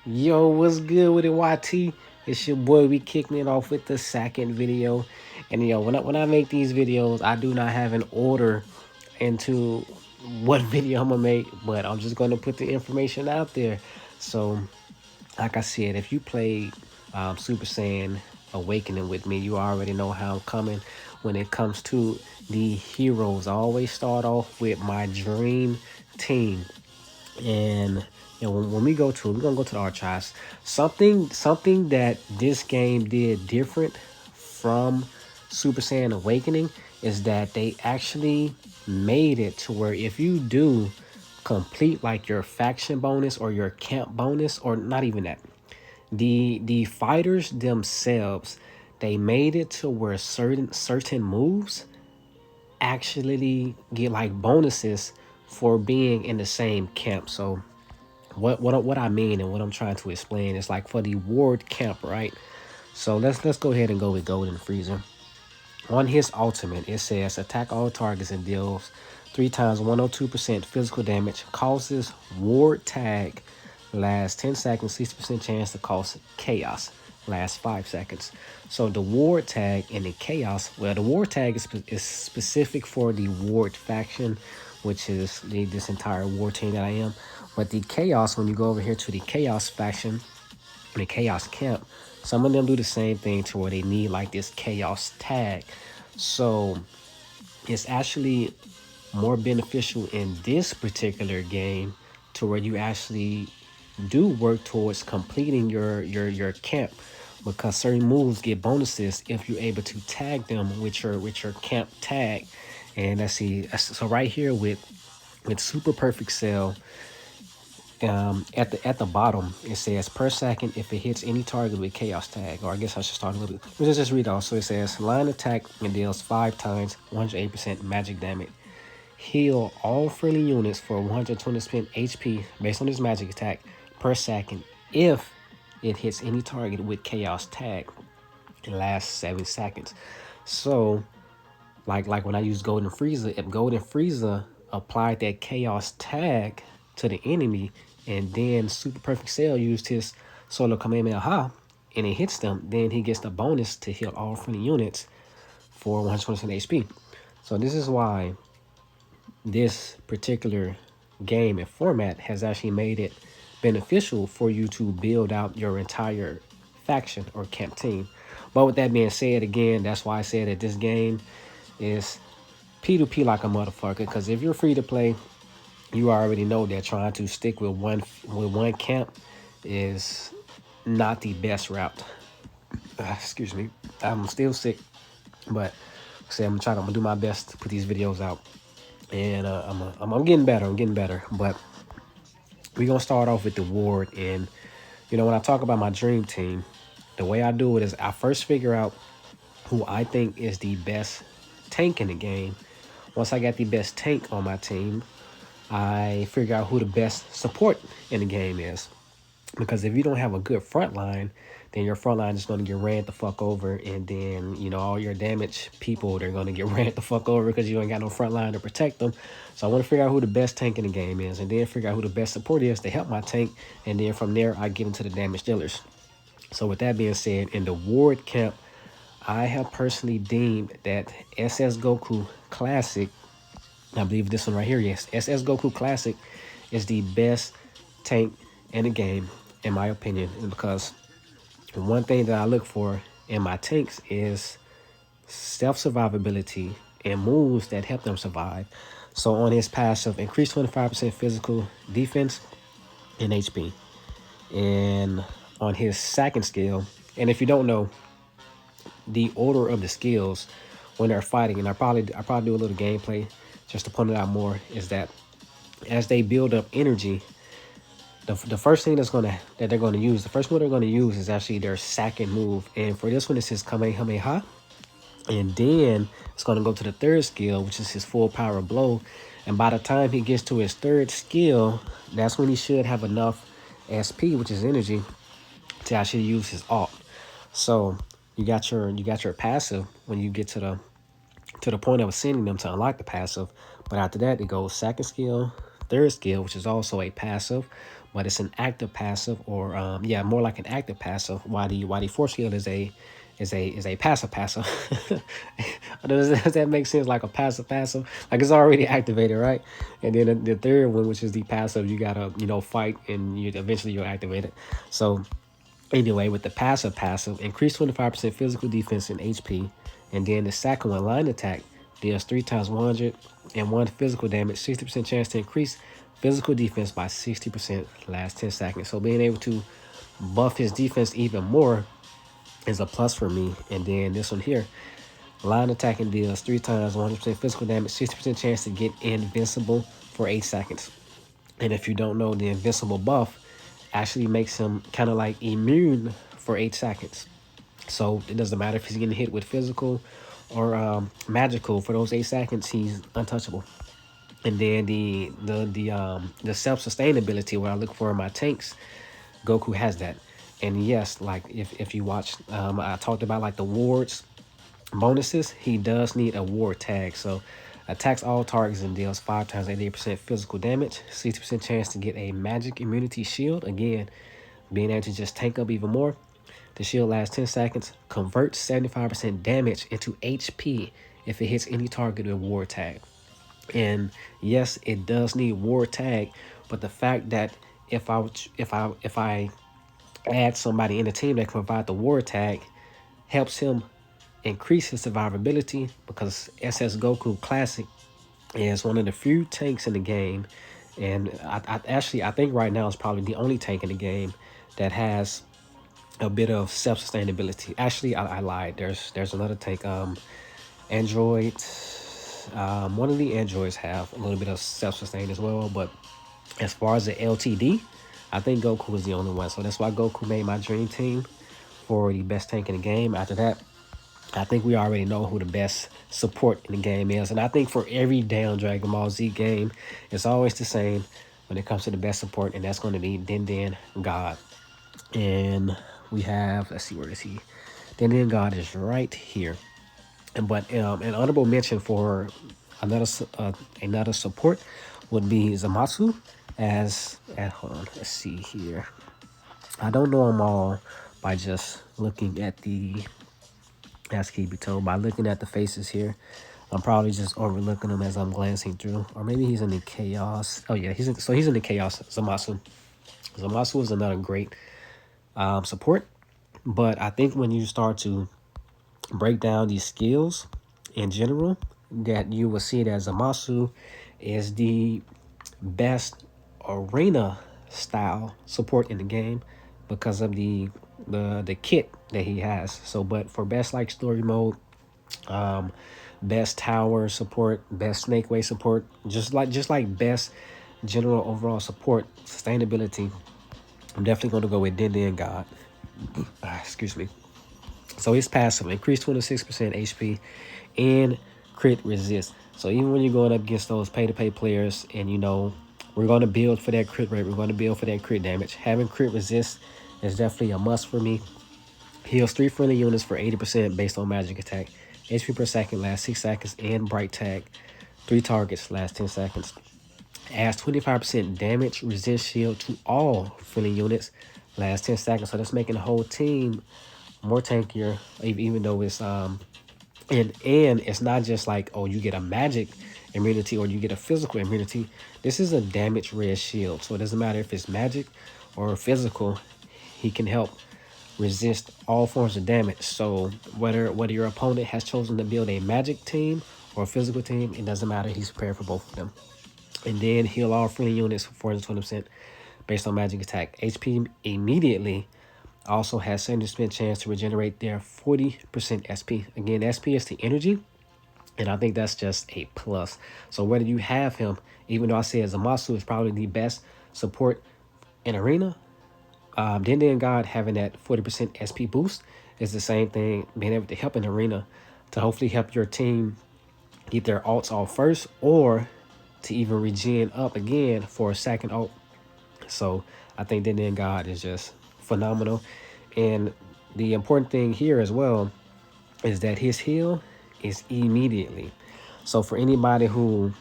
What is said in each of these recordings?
Yo, what's good with it, YT? It's your boy. We kicking it off with the second video, and when I make these videos, I do not have an order into what video I'm gonna make, but I'm just gonna put the information out there. So, like I said, if you played Super Saiyan Awakening with me, you already know how I'm coming when it comes to the heroes. I always start off with my dream team. And when we go to we're gonna go to the archives. Something that this game did different from Super Saiyan Awakening is that they actually made it to where if you do complete like your faction bonus or your camp bonus, or not even that, the fighters themselves, they made it to where certain moves actually get like bonuses for being in the same camp. So what I mean and what I'm trying to explain is like for the ward camp, right? So let's go ahead and go with Golden Freezer. On his ultimate, it says attack all targets and deals 3 times 102% physical damage, causes ward tag, lasts 10 seconds, 60% chance to cause chaos, lasts 5 seconds. So the ward tag and the chaos, well, the ward tag is specific for the ward faction, which is this entire war team that I am. But the chaos, when you go over here to the chaos faction, the chaos camp, some of them do the same thing to where they need like this chaos tag. So it's actually more beneficial in this particular game to where you actually do work towards completing your camp, because certain moves get bonuses if you're able to tag them with your camp tag. And let's see, so right here with Super Perfect Cell, at the bottom it says per second if it hits any target with chaos tag. Or I guess I should start a little bit. Let's just read off. So it says line attack and deals 5 times 108% magic damage. Heal all friendly units for 120% HP based on this magic attack per second if it hits any target with chaos tag. It lasts 7 seconds. So like when I use Golden Frieza, if Golden Frieza applied that chaos tag to the enemy, and then Super Perfect Cell used his solo Kamehameha and it hits them, then he gets the bonus to heal all friendly units for 120% HP. So this is why this particular game and format has actually made it beneficial for you to build out your entire faction or camp team. But with that being said, again, that's why I said that this game is P2P like a motherfucker. Because if you're free to play, you already know that trying to stick with one camp is not the best route. Excuse me, I'm still sick, but say I'm gonna do my best to put these videos out, and I'm getting better. I'm getting better, but we're gonna start off with the ward. And when I talk about my dream team, the way I do it is I first figure out who I think is the best tank in the game. Once I got the best tank on my team, I figure out who the best support in the game is. Because if you don't have a good front line, then your front line is going to get ran the fuck over. And then, all your damage people, they're going to get ran the fuck over because you ain't got no front line to protect them. So I want to figure out who the best tank in the game is, and then figure out who the best support is to help my tank. And then from there, I get into the damage dealers. So with that being said, in the ward camp, I have personally deemed that SS Goku Classic, I believe this one right here, yes, SS Goku Classic is the best tank in the game, in my opinion. And because one thing that I look for in my tanks is self-survivability and moves that help them survive. So on his passive, increase 25% physical defense and HP. And on his second skill, and if you don't know the order of the skills when they're fighting, and I probably do a little gameplay just to point it out more, is that as they build up energy, the first thing that they're gonna use, the first one they're gonna use is actually their second move. And for this one, it says Kamehameha, and then it's gonna go to the third skill, which is his full power blow. And by the time he gets to his third skill, that's when he should have enough SP, which is energy, to actually use his alt. So you got your passive when you get to the point of sending them to unlock the passive. But after that, it goes second skill, third skill, which is also a passive, but it's an active passive, or yeah, more like an active passive. Why the fourth skill is a passive passive. Does that make sense? Like a passive passive, like it's already activated, right? And then the third one, which is the passive, you gotta fight, and you eventually you'll activate it. So anyway, with the passive, increase 25% physical defense and HP. And then the second one, line attack, deals 3 times 101 physical damage, 60% chance to increase physical defense by 60% last 10 seconds. So being able to buff his defense even more is a plus for me. And then this one here, line attacking, deals 3 times 100% physical damage, 60% chance to get invincible for 8 seconds. And if you don't know, the invincible buff actually makes him kind of like immune for 8 seconds. So it doesn't matter if he's getting hit with physical or magical. For those 8 seconds, he's untouchable. And then the self sustainability, what I look for in my tanks, Goku has that. And yes, like if you watch, I talked about like the wards bonuses. He does need a ward tag. So attacks all targets and deals 5 times 88% physical damage, 60% chance to get a magic immunity shield. Again, being able to just tank up even more. The shield lasts 10 seconds, converts 75% damage into HP if it hits any target with ward tag. And yes, it does need ward tag, but the fact that if I add somebody in the team that can provide the ward tag helps him increase his survivability, because SS Goku Classic is one of the few tanks in the game, and I think right now it's probably the only tank in the game that has a bit of self-sustainability. Actually, I lied. There's another tank, Android. One of the androids have a little bit of self-sustain as well, but as far as the LTD, I think Goku is the only one. So that's why Goku made my dream team for the best tank in the game. After that, I think we already know who the best support in the game is. And I think for every damn Dragon Ball Z game, it's always the same when it comes to the best support, and that's going to be Din Din God. And we have, let's see, where is he? Din Din God is right here. But an honorable mention for another support would be Zamasu. Hold on, let's see here. I don't know them all by just looking at the, as can be told, by looking at the faces here. I'm probably just overlooking them as I'm glancing through, or maybe he's in the chaos. Oh yeah, he's in the chaos. Zamasu is another great support, but I think when you start to break down these skills in general, that you will see that Zamasu is the best arena style support in the game because of the kit that he has. So, but for best like story mode, best tower support, best snake way support, just like best general overall support sustainability, I'm definitely going to go with Din Din God. Excuse me. So his passive, increase 26% HP and crit resist. So even when you're going up against those pay-to-play players, and we're going to build for that crit rate, we're going to build for that crit damage, having crit resist is definitely a must for me. Heals 3 friendly units for 80% based on magic attack. HP per second lasts 6 seconds, and bright tag 3 targets last 10 seconds. Adds 25% damage resist shield to all friendly units last 10 seconds. So that's making the whole team more tankier, even though it's and it's not just like, oh, you get a magic immunity or you get a physical immunity. This is a damage red shield, so it doesn't matter if it's magic or physical, he can help resist all forms of damage. So whether your opponent has chosen to build a magic team or a physical team, it doesn't matter, he's prepared for both of them. And then heal all friendly units for 420% based on magic attack. HP immediately also has 70% chance to regenerate their 40% SP. Again, SP is the energy, and I think that's just a plus. So whether you have him, even though I say Zamasu is probably the best support in Arena, Din Din God having that 40% SP boost is the same thing, being able to help in Arena to hopefully help your team get their alts off first, or to even regen up again for a second ult. So I think Din Din God is just phenomenal. And the important thing here as well is that his heal is immediately. So for anybody who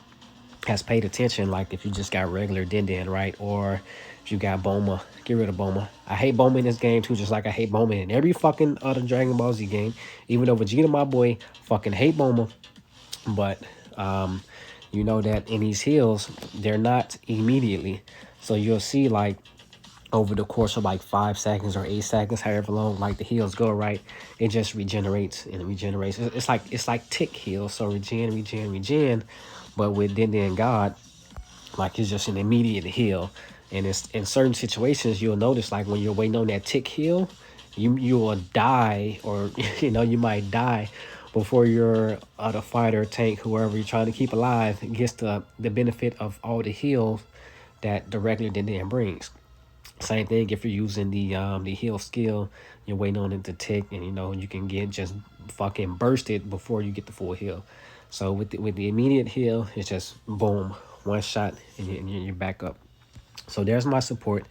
has paid attention, like if you just got regular Din, right? Or if you got Boma, get rid of Boma. I hate Boma in this game too, just like I hate Boma in every fucking other Dragon Ball Z game. Even though Vegeta, my boy, fucking hate Boma. But you know that in these heals, they're not immediately. So you'll see like over the course of like 5 seconds or 8 seconds, however long like the heals go, right? It just regenerates and regenerates. It's like tick heals, so regen. But with Din God, like it's just an immediate heal. And it's in certain situations you'll notice like when you're waiting on that tick heal, you will die, or you might die before your other fighter, tank, whoever you're trying to keep alive gets the benefit of all the heals that the regular Din brings. Same thing if you're using the heal skill, you're waiting on it to tick, and you can get just fucking bursted before you get the full heal. So with the immediate heal, it's just boom, one shot, and you're back up. So there's my support.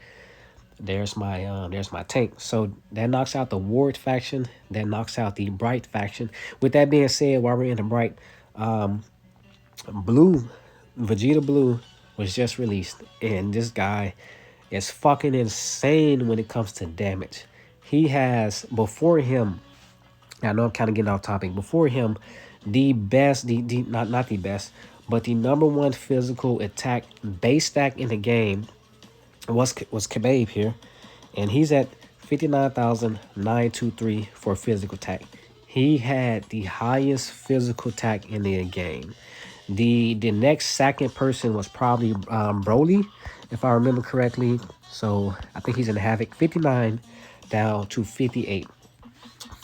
There's my tank. So that knocks out the Ward faction. That knocks out the Bright faction. With that being said, while we're in the Bright, Blue, Vegeta Blue was just released, and this guy is fucking insane when it comes to damage. He has before him. I know I'm kind of getting off topic. Before him, the best, the not the best, but the number one physical attack base stack in the game was Khabib here, and he's at 59,923 for physical attack. He had the highest physical attack in the game. The next second person was probably Broly, if I remember correctly. So I think he's in the Havoc, 59 down to 58.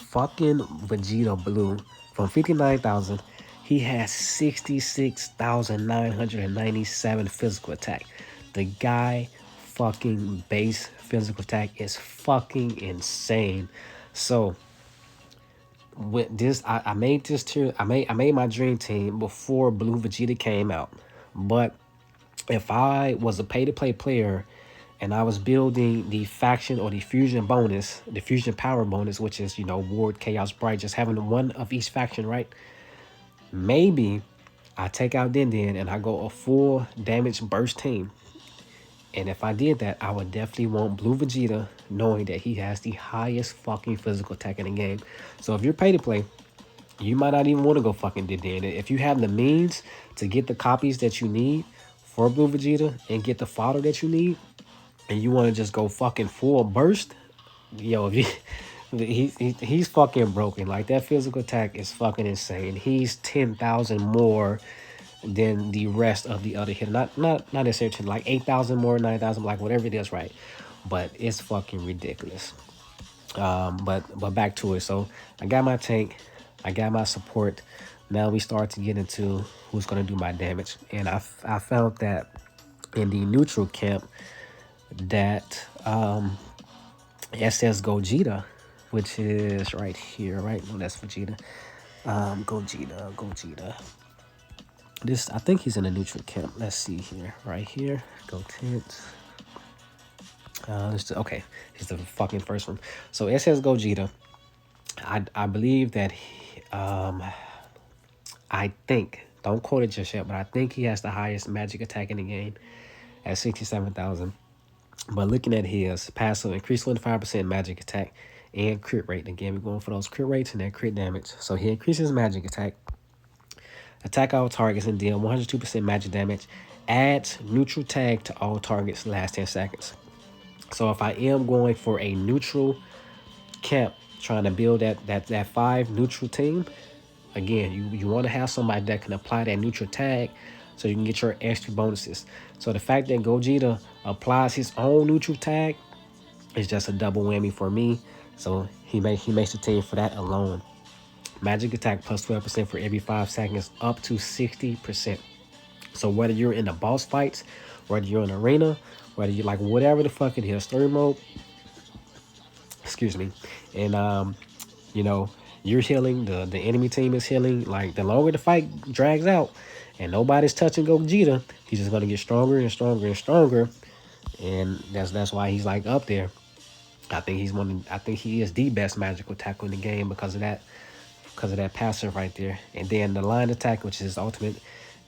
Fucking Vegeta Blue from 59,000. He has 66,997 physical attack. The guy fucking base physical attack is fucking insane. So with this, I made this tier. I made my dream team before Blue Vegeta came out. But if I was a pay-to-play player and I was building the faction or the fusion bonus, the fusion power bonus, which is, Ward, Chaos, Bright, just having one of each faction, right? Maybe I take out Din and I go a full damage burst team. And if I did that, I would definitely want Blue Vegeta, knowing that he has the highest fucking physical attack in the game. So if you're pay to play, you might not even want to go fucking Din. If you have the means to get the copies that you need for Blue Vegeta and get the fodder that you need, and you want to just go fucking full burst, yo, he's fucking broken. Like, that physical attack is fucking insane. He's 10,000 more than the rest of the other hitter. Not necessarily like 8,000 more, 9,000, like whatever it is, right? But it's fucking ridiculous. But back to it. So I got my tank, I got my support. Now we start to get into who's gonna do my damage, and I found that in the neutral camp that SS Gogeta, which is right here, right? No, that's Vegeta. Gogeta. This, I think he's in the neutral camp. Let's see here, right here. Go tents. Okay, he's the fucking first one. So SS Gogeta, I believe that I think, don't quote it just yet, but I think he has the highest magic attack in the game at 67,000. But looking at his passive, increase 25% magic attack and crit rate. Again, we're going for those crit rates and that crit damage. So he increases magic attack, attack all targets, and deal 102% magic damage. Adds neutral tag to all targets last 10 seconds. So if I am going for a neutral camp, trying to build that 5 neutral team, again, you want to have somebody that can apply that neutral tag so you can get your extra bonuses. So the fact that Gogeta applies his own neutral tag is just a double whammy for me. So he makes the team for that alone. Magic attack plus 12% for every 5 seconds, up to 60%. So whether you're in the boss fights, whether you're in arena, whether you like whatever the fuck it is, story mode, excuse me, and you're healing, the enemy team is healing, like the longer the fight drags out and nobody's touching Gogeta, he's just gonna get stronger and stronger and stronger. And that's why he's like up there. I think he is the best magical tackle in the game because of that passive right there. And then the line attack, which is his ultimate,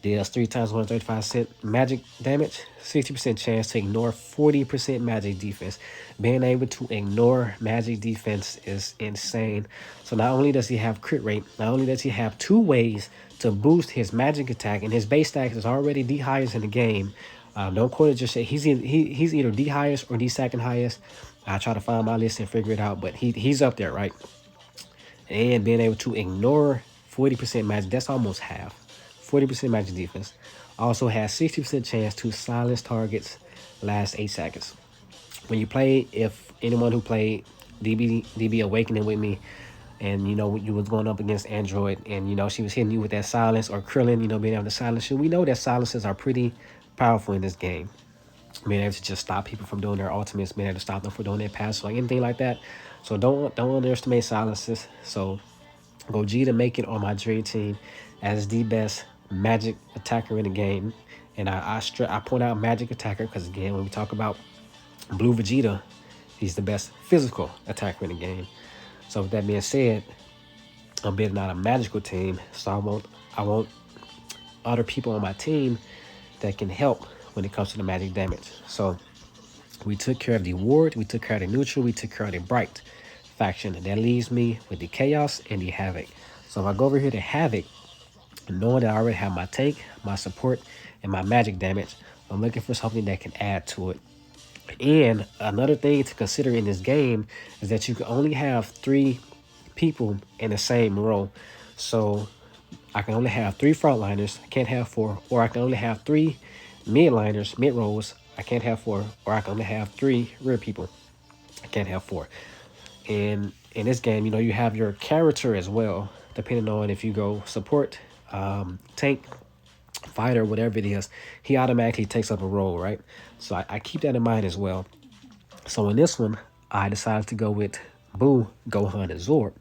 Deals 3 times 135% magic damage, 60% chance to ignore 40% magic defense. Being able to ignore magic defense is insane. So not only does he have crit rate, not only does he have 2 ways to boost his magic attack, and his base stats is already the highest in the game. Don't quote it, just say he's either the highest or the second highest. I try to find my list and figure it out, but he's up there, right? And being able to ignore 40% magic, that's almost half. 40% magic defense. Also has 60% chance to silence targets last 8 seconds. When you play, if anyone who played DB Awakening with me, and you was going up against Android, and she was hitting you with that silence, or Krillin, being able to silence you, we know that silences are pretty powerful in this game. Being able to just stop people from doing their ultimates, being able to stop them from doing their passes, like anything like that. So don't underestimate silences. So Gogeta make it on my dream team as the best magic attacker in the game. And I point out magic attacker because, again, when we talk about Blue Vegeta, he's the best physical attacker in the game. So with that being said, I'm building out a magical team. So I want other people on my team that can help when it comes to the magic damage. So we took care of the ward, we took care of the neutral, we took care of the bright faction. That leaves me with the chaos and the havoc. So if I go over here to havoc, knowing that I already have my tank, my support, and my magic damage, I'm looking for something that can add to it. And another thing to consider in this game is that you can only have 3 people in the same row. So I can only have 3 frontliners, I can't have 4, or I can only have 3 midliners, mid rows, I can't have 4, or I can only have 3 rear people, I can't have 4. And in this game, you have your character as well, depending on if you go support, tank, fighter, whatever it is, he automatically takes up a role, right? So I keep that in mind as well. So in this one, I decided to go with Boo, Gohan, and Zord.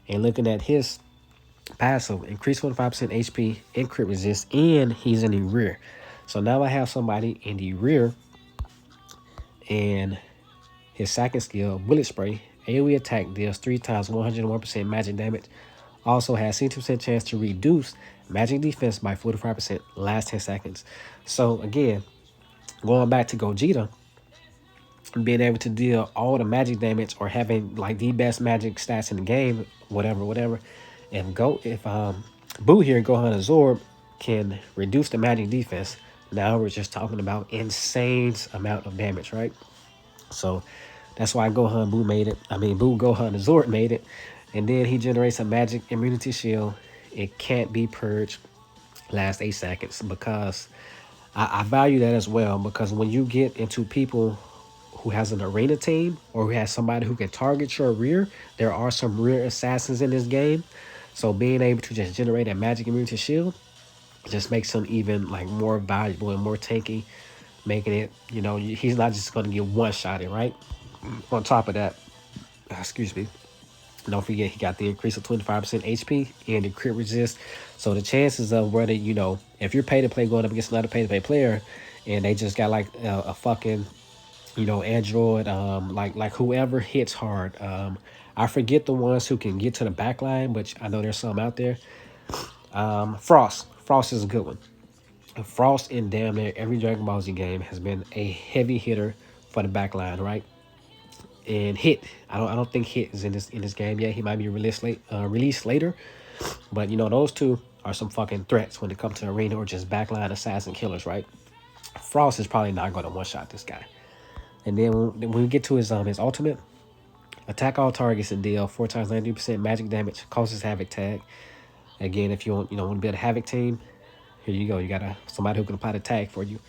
And looking at his passive, increase 25% HP, and crit resist, and he's in the rear. So now I have somebody in the rear, and his second skill, Bullet Spray, AoE attack deals 3 times 101% magic damage. Also has 60% chance to reduce magic defense by 45% last 10 seconds. So again, going back to Gogeta, being able to deal all the magic damage or having like the best magic stats in the game, whatever. If Boo here, Gohan and Zord can reduce the magic defense, now we're just talking about insane amount of damage, right? So that's why Boo, Gohan, and Zord made it. And then he generates a magic immunity shield. It can't be purged last 8 seconds, because I value that as well, because when you get into people who has an arena team or who has somebody who can target your rear, there are some rear assassins in this game. So being able to just generate a magic immunity shield just makes him even like more valuable and more tanky, making it, he's not just going to get one shot in, right? On top of that, excuse me, don't forget he got the increase of 25% HP and the crit resist. So the chances of whether, if you're pay to play going up against another pay to play player and they just got like a fucking, Android, like whoever hits hard. I forget the ones who can get to the back line, but I know there's some out there. Frost. Frost is a good one. Frost in damn near every Dragon Ball Z game has been a heavy hitter for the back line, right? And Hit, I don't think Hit is in this game yet. He might be released later, but those two are some fucking threats when it comes to arena or just backline assassin killers, right? Frost is probably not going to one shot this guy. And then when we get to his ultimate, attack all targets and deal 4 times 90% magic damage, causes havoc tag. Again, if you want to build a havoc team, here you go. You got somebody who can apply the tag for you.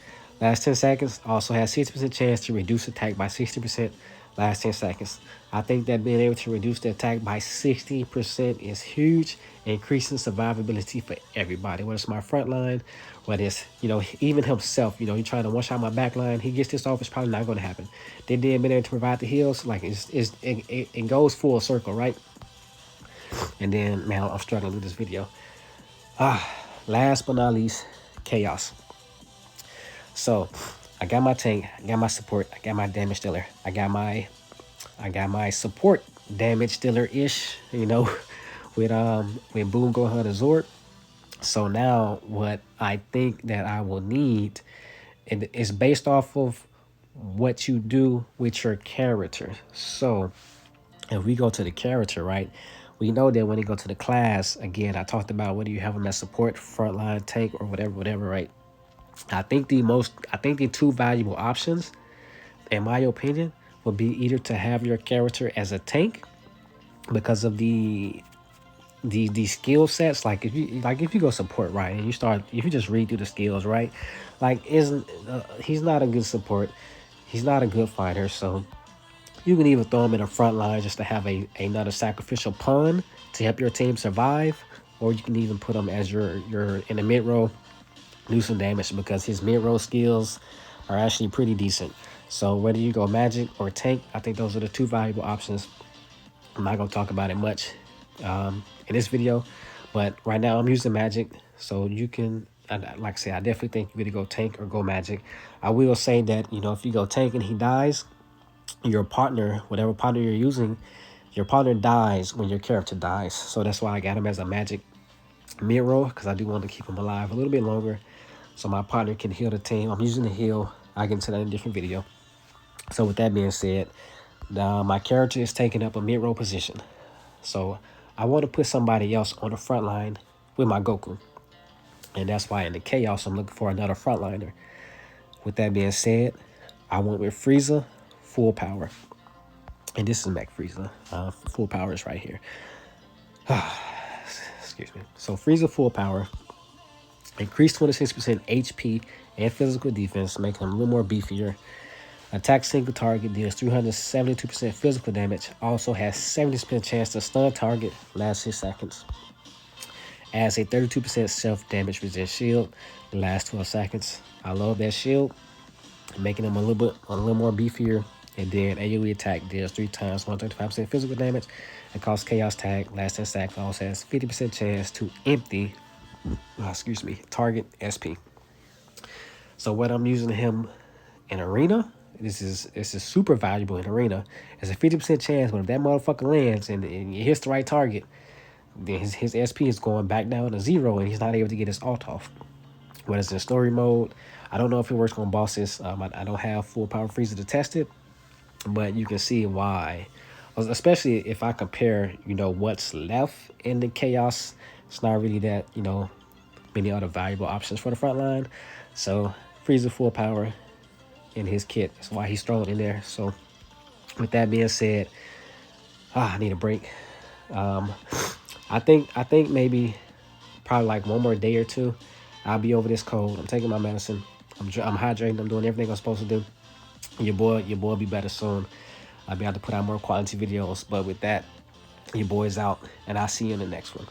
Last 10 seconds also has 60% chance to reduce attack by 60% last 10 seconds. I think that being able to reduce the attack by 60% is huge, increasing survivability for everybody, whether it's my front line, whether it's, even himself, he trying to one-shot my back line, he gets this off, it's probably not going to happen. Then being able to provide the heals, like it goes full circle, right? And then, man, I'm struggling with this video. Last but not least, chaos. So I got my tank, I got my support, I got my damage dealer, I got my support damage dealer ish, with Boom, Gohan, and Zord. So now what I think that I will need, and it's based off of what you do with your character. So if we go to the character, right, we know that when you go to the class, again, I talked about whether you have them as support, frontline, tank, or whatever, right? I think the two valuable options, in my opinion, would be either to have your character as a tank because of the skill sets. Like if you go support, right, and you start, if you just read through the skills, right, like isn't he's not a good support, he's not a good fighter. So you can even throw him in the front line just to have another sacrificial pawn to help your team survive, or you can even put him as your in the mid row, do some damage because his mid row skills are actually pretty decent. So whether you go magic or tank, I think those are the two valuable options. I'm not gonna talk about it much in this video, but right now I'm using magic, so you can. Like I say, I definitely think you either go tank or go magic. I will say that if you go tank and he dies, your partner, whatever partner you're using, your partner dies when your character dies. So that's why I got him as a magic mid roll, because I do want to keep him alive a little bit longer, so my partner can heal the team. I'm using the heal. I get into that in a different video. So with that being said, my character is taking up a mid roll position. So I want to put somebody else on the front line with my Goku. And that's why in the Chaos, I'm looking for another frontliner. With that being said, I went with Frieza, full power. And this is Mech Frieza. Full power is right here. Excuse me. So Frieza full power. Increased 26% HP and physical defense, making him a little more beefier. Attack single target, deals 372% physical damage. Also has 70% chance to stun target last 6 seconds. Adds a 32% self-damage resist shield the last 12 seconds. I love that shield, making him a little more beefier. And then AoE attack deals 3 times 135% physical damage. It costs chaos tag, last 10 seconds. Also has 50% chance to empty target SP. So what I'm using him in arena, this is super valuable in arena. It's a 50% chance, but if that motherfucker lands and it hits the right target, then his SP is going back down to 0 and he's not able to get his ult off. Whereas in story mode, I don't know if it works on bosses. I don't have full power Frieza to test it, but you can see why. Especially if I compare, what's left in the chaos, it's not really that, many other valuable options for the front line. So Frieza full power in his kit. That's why he's thrown in there. So with that being said, I need a break. I think maybe probably like one more day or two, I'll be over this cold. I'm taking my medicine. I'm hydrating. I'm doing everything I'm supposed to do. Your boy will be better soon. I'll be able to put out more quality videos. But with that, your boy's out, and I'll see you in the next one.